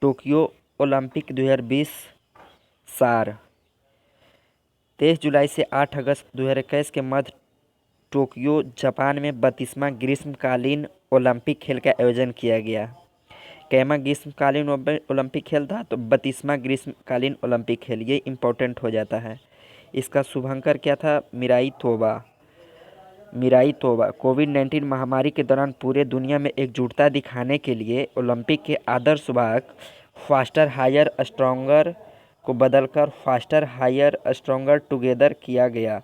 Tokyo Olympic 2020 सार 23 जुलाई से 8 अगस्त 2021 के मध्य टोक्यो जापान में 32वां ग्रीष्मकालीन ओलंपिक खेल का आयोजन किया गया। कैमा ग्रीष्मकालीन ओलंपिक खेल था, तो 32वां ग्रीष्मकालीन ओलंपिक खेल, ये इम्पोर्टेंट हो जाता है। इसका शुभंकर क्या था? मिराई तोबा। कोविड-19 महामारी के दौरान पूरे दुनिया में एकजुटता दिखाने के लिए ओलंपिक के आदर्श वाक्य फास्टर हायर स्ट्रॉन्गर को बदलकर फास्टर हायर स्ट्रॉन्गर टुगेदर किया गया।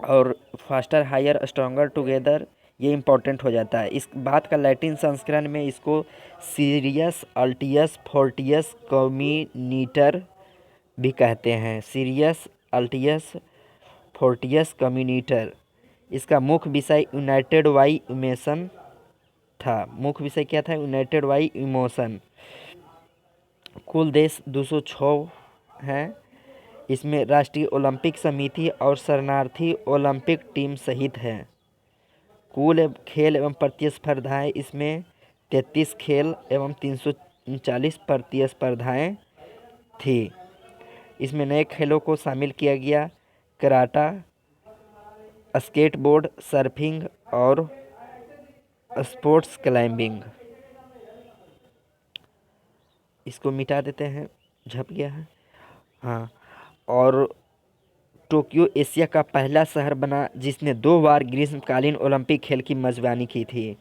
और फास्टर हायर स्ट्रॉन्गर टुगेदर ये इम्पोर्टेंट हो जाता है। इस बात का लैटिन संस्करण में इसको सीरियस अल्टियस फोर्टियस कम्युनिटर भी कहते हैं। सीरियस अल्टियस फोर्टियस कम्युनिटर। इसका मुख्य विषय यूनाइटेड बाई इमोशन था। मुख्य विषय क्या था? United by emotion. कुल देश 206 हैं। इसमें राष्ट्रीय ओलंपिक समिति और शरणार्थी ओलंपिक टीम सहित हैं। कुल खेल एवं प्रतिस्पर्धाएं इसमें 33 खेल एवं 339 प्रतिस्पर्धाएं थी। इसमें नए खेलों को शामिल किया गया: कराटा, स्केटबोर्ड, सर्फिंग और स्पोर्ट्स क्लाइंबिंग। इसको मिटा देते हैं, झप गया है। हाँ, और टोक्यो एशिया का पहला शहर बना जिसने 2 बार ग्रीष्मकालीन ओलंपिक खेल की मेजबानी की थी।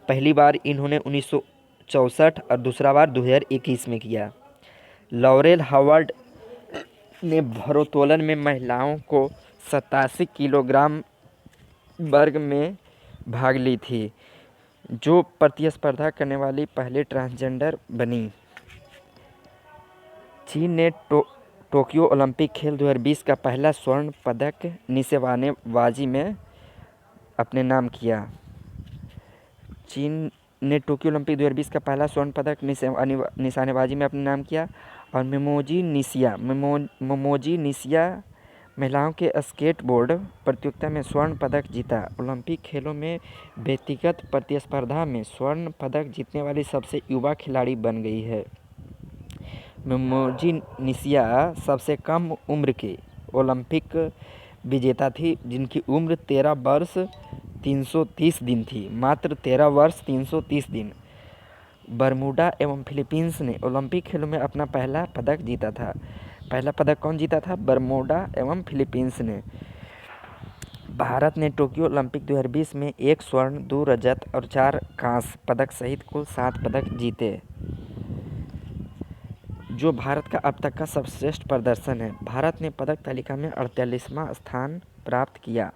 पहली बार इन्होंने 1964 और दूसरा बार 2021 में किया। लॉरेल हावर्ड ने भारोत्तोलन में महिलाओं को 87 किलोग्राम वर्ग में भाग ली थी, जो प्रतिस्पर्धा करने वाली पहली ट्रांसजेंडर बनी। चीन ने टोक्यो ओलंपिक खेल 2020 का पहला स्वर्ण पदक निशानेबाजी में अपने नाम किया। चीन ने टोक्यो ओलंपिक 2020 का पहला स्वर्ण पदक निशानेबाजी में अपने नाम किया। और मोमोजी निशिया महिलाओं के स्केटबोर्ड प्रतियोगिता में स्वर्ण पदक जीता। ओलंपिक खेलों में व्यक्तिगत प्रतिस्पर्धा में स्वर्ण पदक जीतने वाली सबसे युवा खिलाड़ी बन गई है। मोमोजी निशिया सबसे कम उम्र की ओलंपिक विजेता थी, जिनकी उम्र 13 वर्ष 330 दिन थी। मात्र 13 वर्ष 330 दिन। बरमूडा एवं फिलीपींस ने ओलंपिक खेलों में अपना पहला पदक जीता था। पहला पदक कौन जीता था? बरमूडा एवं फिलीपींस ने। भारत ने टोक्यो ओलंपिक 2020 में 1 स्वर्ण, 2 रजत और 4 कांस्य पदक सहित कुल 7 पदक जीते, जो भारत का अब तक का सर्वश्रेष्ठ प्रदर्शन है। भारत ने पदक तालिका में 48वां स्थान प्राप्त किया।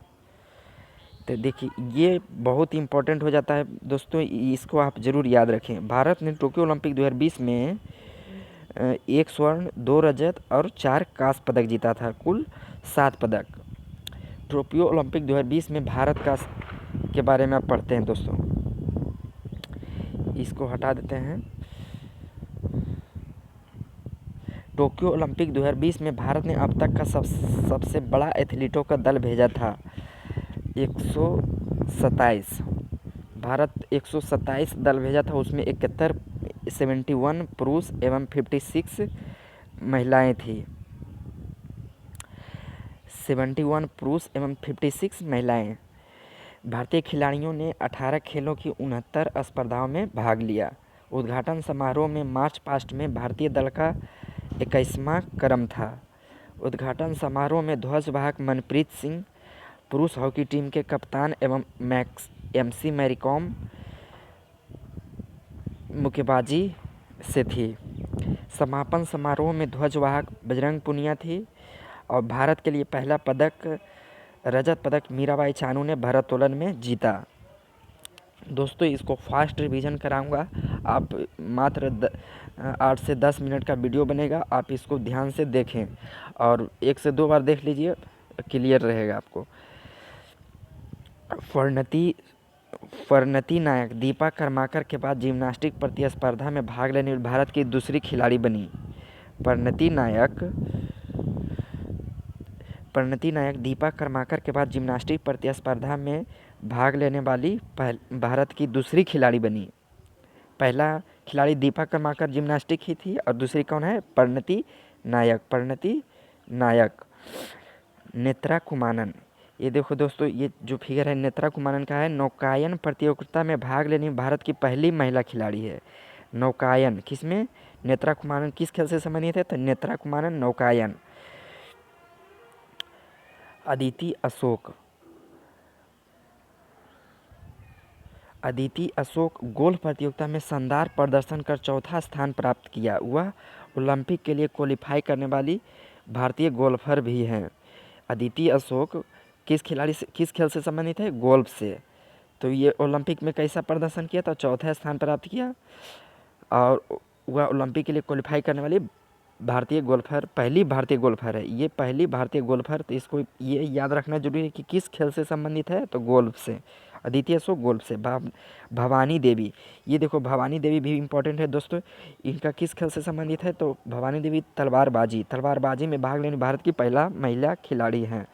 तो देखिए, ये बहुत इम्पोर्टेंट हो जाता है दोस्तों, इसको आप ज़रूर याद रखें। भारत ने टोक्यो ओलंपिक 2020 में 1 स्वर्ण, 2 रजत और 4 कांस्य पदक जीता था, कुल 7 पदक। टोक्यो ओलंपिक 2020 में भारत के बारे में आप पढ़ते हैं दोस्तों। इसको हटा देते हैं। टोक्यो ओलंपिक 2020 में भारत ने अब तक का सबसे बड़ा एथलीटों का दल भेजा था, 127। भारत 127 दल भेजा था, उसमें 71 पुरुष एवं 56 महिलाएं थी। 71 पुरुष एवं 56 महिलाएं। भारतीय खिलाड़ियों ने 18 खेलों की 69 स्पर्धाओं में भाग लिया। उद्घाटन समारोह में मार्च पास्ट में भारतीय दल का 21वां क्रम था। उद्घाटन समारोह में ध्वजवाहक मनप्रीत सिंह, पुरुष हॉकी टीम के कप्तान एवं एमसी मैरीकॉम मुक्केबाजी से थी। समापन समारोह में ध्वजवाहक बजरंग पुनिया थी। और भारत के लिए पहला पदक, रजत पदक, मीराबाई चानू ने भारोत्तोलन में जीता। दोस्तों, इसको फास्ट रिवीजन कराऊंगा। आप मात्र 8 से 10 मिनट का वीडियो बनेगा, आप इसको ध्यान से देखें और 1 से 2 बार देख लीजिए, क्लियर रहेगा आपको। परिणति नायक दीपा कर्माकर के बाद जिम्नास्टिक प्रतिस्पर्धा में भाग लेने वाली भारत की दूसरी खिलाड़ी बनी। परिणति नायक दीपा कर्माकर के बाद जिम्नास्टिक प्रतिस्पर्धा में भाग लेने वाली भारत की दूसरी खिलाड़ी बनी। पहला खिलाड़ी दीपा कर्माकर जिम्नास्टिक ही थी और दूसरी कौन है, परिणति नायक। नेत्रा कुमानन, ये देखो दोस्तों, ये जो फिगर है नेत्रा कुमानन का है। नौकायन प्रतियोगिता में भाग लेने भारत की पहली महिला खिलाड़ी है। नौकायन किसमें, नेत्रा कुमानन किस खेल से संबंधित है, तो नेत्रा कुमानन नौकायन। अदिति अशोक गोल्फ प्रतियोगिता में शानदार प्रदर्शन कर चौथा स्थान प्राप्त किया। वह ओलंपिक के लिए क्वालिफाई करने वाली भारतीय गोल्फर भी हैं। अदिति अशोक किस खेल से संबंधित है, गोल्फ से। तो ये ओलंपिक में कैसा प्रदर्शन किया, तो चौथा स्थान प्राप्त किया और वह ओलंपिक के लिए क्वालिफाई करने वाली पहली भारतीय गोल्फर है। ये पहली भारतीय गोल्फर, तो इसको ये याद रखना जरूरी है कि किस खेल से संबंधित है, तो गोल्फ से। अदिति अशोक गोल्फ से। भवानी देवी, ये देखो भवानी देवी भी इम्पोर्टेंट है दोस्तों। इनका किस खेल से संबंधित है, तो भवानी देवी तलवारबाजी में भाग लेने भारत की पहला महिला खिलाड़ी हैं।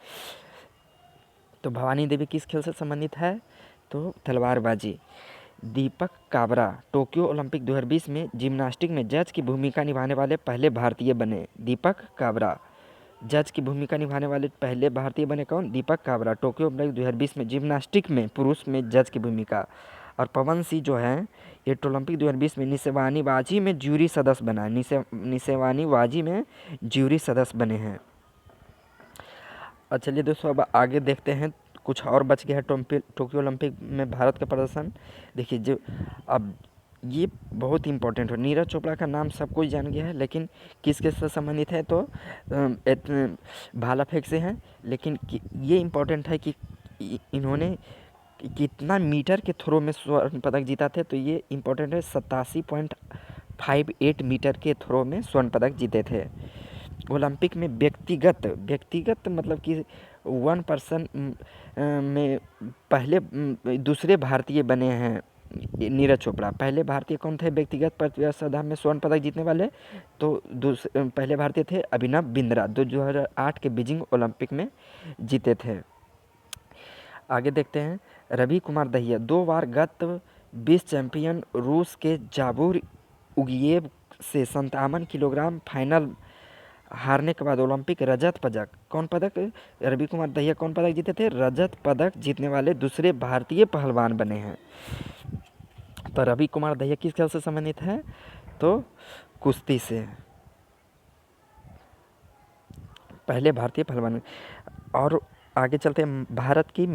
तो भवानी देवी किस खेल से संबंधित है, तो तलवारबाजी। दीपक काबरा टोक्यो ओलंपिक 2020 में जिम्नास्टिक में जज की भूमिका निभाने वाले पहले भारतीय बने। दीपक काबरा जज की भूमिका निभाने वाले पहले भारतीय बने, कौन, दीपक काबरा। टोक्यो ओलंपिक 2020 में जिम्नास्टिक में पुरुष में जज की भूमिका। और पवन सिंह जो है ये ओलंपिक 2020 में निशानेबाजी में ज्यूरी सदस्य बना है। निशानेबाजी में ज्यूरी सदस्य बने हैं। और चलिए दोस्तों अब आगे देखते हैं, कुछ और बच गया है टोक्यो ओलंपिक में भारत का प्रदर्शन। देखिए जो अब ये बहुत इंपॉर्टेंट है। नीरज चोपड़ा का नाम सब कोई जान गया है, लेकिन किसके से संबंधित है, तो भाला फेंक से हैं। लेकिन ये इम्पोर्टेंट है कि इन्होंने कितना मीटर के थ्रो में स्वर्ण पदक जीता थे, तो ये इम्पोर्टेंट है। 87.58 मीटर के थ्रो में स्वर्ण पदक जीते थे। ओलंपिक में व्यक्तिगत मतलब कि 1% में पहले दूसरे भारतीय बने हैं नीरज चोपड़ा। पहले भारतीय कौन थे व्यक्तिगत प्रतिस्पर्धा में स्वर्ण पदक जीतने वाले, तो पहले भारतीय थे अभिनव बिंद्रा, 2008 के बीजिंग ओलंपिक में जीते थे। आगे देखते हैं, रवि कुमार दहिया 2 बार गत विश्व चैंपियन रूस के जाबूर उगिएव से 57 किलोग्राम फाइनल हारने के बाद ओलंपिक रजत पदक, कौन पदक, रवि कुमार दहिया कौन पदक जीते थे, रजत पदक जीतने वाले दूसरे भारतीय पहलवान बने हैं। तो रवि कुमार दहिया किस खेल से संबंधित है, तो कुश्ती से, पहले भारतीय पहलवान। और आगे चलते हैं, भारत की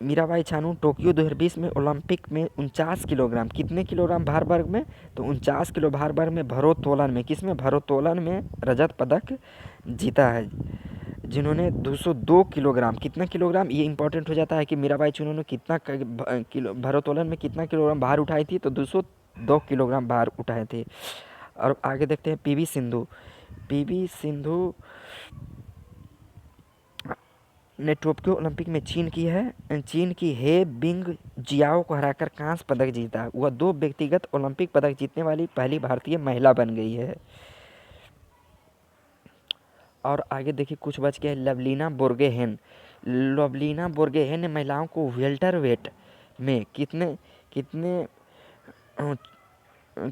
मीराबाई चानू टोक्यो 2020 में ओलंपिक में 49 किलोग्राम, कितने किलोग्राम भार वर्ग में, तो 49 किलो भार वर्ग में भारोत्तोलन में, किसमें, भारोत्तोलन में रजत पदक जीता है। जिन्होंने 202 किलोग्राम, कितना किलोग्राम, ये इंपॉर्टेंट हो जाता है कि मीराबाई चानू ने कितना भारोत्तोलन में कितना किलोग्राम भार उठाई थी, तो 202 किलोग्राम भार उठाए थे। और आगे देखते हैं पीवी सिंधु ने टोक्यो ओलंपिक में चीन की हे बिंग जियाओ को हराकर कांस्य पदक जीता। वह 2 व्यक्तिगत ओलंपिक पदक जीतने वाली पहली भारतीय महिला बन गई है। और आगे देखिए कुछ बच गया है, लवलीना बोर्गेहेन ने महिलाओं को वेल्टरवेट में कितने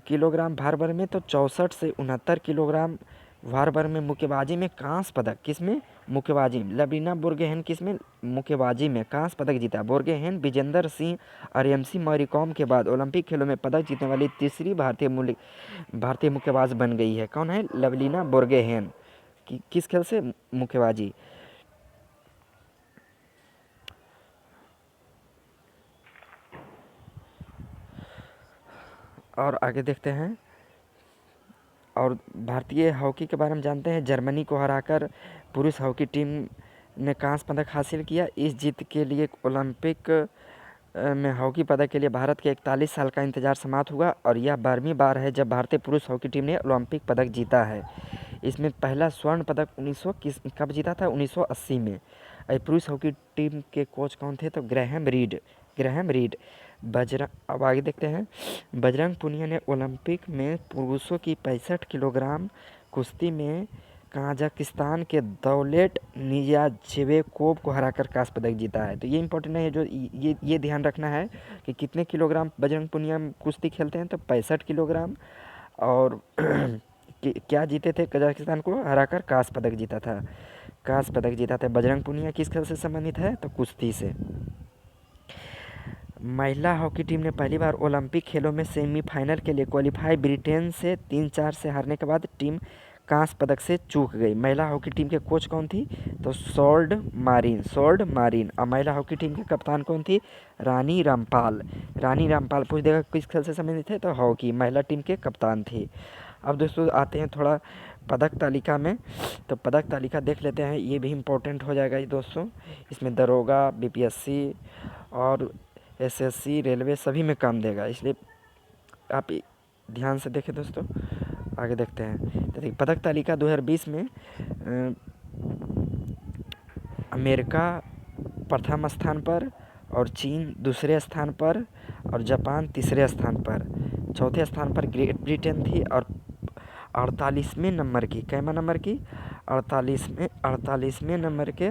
किलोग्राम भार वर्ग में, तो 64 से 69 किलोग्राम भार वर्ग में मुक्केबाजी में कांस्य पदक, किसमें, मुक्केबाजी। लवलीना बोर्गोहेन किसमें, मुक्केबाजी में कांस्य पदक जीता। बोर्गोहेन विजेंदर सिंह और एमसी मैरीकॉम के बाद ओलंपिक खेलों में पदक जीतने वाली तीसरी भारतीय मुक्केबाज बन गई है। कौन है, लवलीना बोर्गोहेन, किस खेल से, मुक्केबाजी। और आगे देखते हैं, और भारतीय हॉकी के बारे में जानते हैं। जर्मनी को हराकर पुरुष हॉकी टीम ने कांस्य पदक हासिल किया। इस जीत के लिए ओलंपिक में हॉकी पदक के लिए भारत के 41 साल का इंतजार समाप्त हुआ और यह 12वीं बार है जब भारतीय पुरुष हॉकी टीम ने ओलंपिक पदक जीता है। इसमें पहला स्वर्ण पदक कब जीता था, 1980 में। पुरुष हॉकी टीम के कोच कौन थे, तो ग्रैहम रीड। अब आगे देखते हैं, बजरंग पुनिया ने ओलंपिक में पुरुषों की 65 किलोग्राम कुश्ती में कजाकिस्तान के दौलेट नियाज़बेकोव को हराकर कांस्य पदक जीता है। तो ये इंपॉर्टेंट है, जो ये ध्यान रखना है कि कितने किलोग्राम बजरंग पुनिया कुश्ती खेलते हैं, तो 65 किलोग्राम। और क्या जीते थे, कजाकिस्तान को हराकर कांस्य पदक जीता था। कांस्य पदक जीता था। बजरंग पुनिया किस खेल से संबंधित है, तो कुश्ती से। महिला हॉकी टीम ने पहली बार ओलंपिक खेलों में सेमीफाइनल के लिए क्वालिफाई। ब्रिटेन से 3-4 से हारने के बाद टीम कांस्य पदक से चूक गई। महिला हॉकी टीम के कोच कौन थी, तो सोल्ड मारिन। और महिला हॉकी टीम के कप्तान कौन थी, रानी रामपाल। पूछ देगा किस खेल से संबंधित है, तो हॉकी महिला टीम के कप्तान थी। अब दोस्तों आते हैं थोड़ा पदक तालिका में, तो पदक तालिका देख लेते हैं, ये भी इम्पोर्टेंट हो जाएगा ये दोस्तों। इसमें दरोगा, बीपीएससी और एसएससी, रेलवे सभी में काम देगा, इसलिए आप ध्यान से देखें दोस्तों। आगे देखते हैं, तो देखिए पदक तालिका 2020 में अमेरिका प्रथम स्थान पर, और चीन दूसरे स्थान पर, और जापान तीसरे स्थान पर। चौथे स्थान पर ग्रेट ब्रिटेन थी, और 48वें नंबर की, कैमा नंबर की, 48वें नंबर के